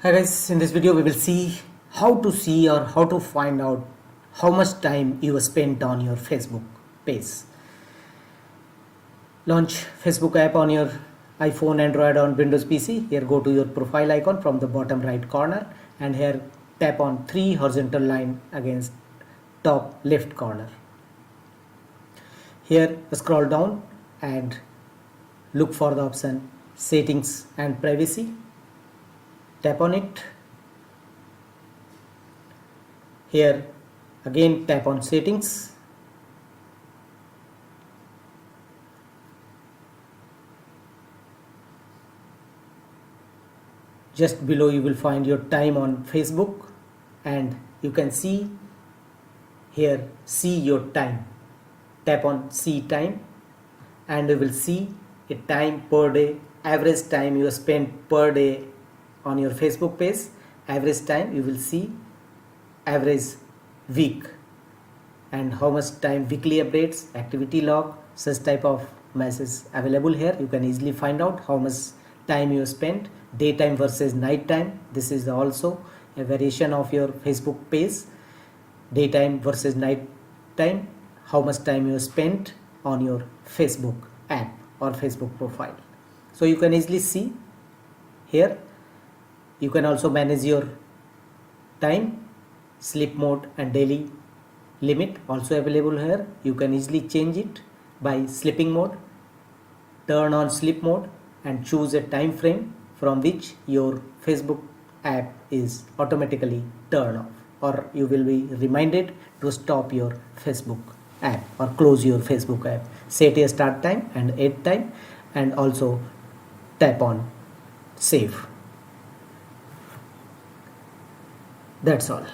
Hi guys, in this video we will see how to see or how to find out how much time you spent on your Facebook page. Launch Facebook app on your iPhone, Android, on Windows PC. Here go to your profile icon from the bottom right corner and here tap on three horizontal line against top left corner. Here scroll down and look for the option settings and privacy. Tap on it. Here again tap on settings. Just below you will find your time on Facebook and you can see here see your time. Tap on see time and you will see a time per day, average time you spend per day on your Facebook page, average time you will see, average week, and how much time weekly updates, activity log, such type of messages available here. You can easily find out how much time you spent, daytime versus night time. This is also a variation of your Facebook page, daytime versus night time, how much time you spent on your Facebook app or Facebook profile. So you can easily see here. You can also manage your time, sleep mode and daily limit also available here. You can easily change it by sleeping mode. Turn on sleep mode and choose a time frame from which your Facebook app is automatically turned off, or you will be reminded to stop your Facebook app or close your Facebook app. Set a start time and end time and also tap on save. That's all.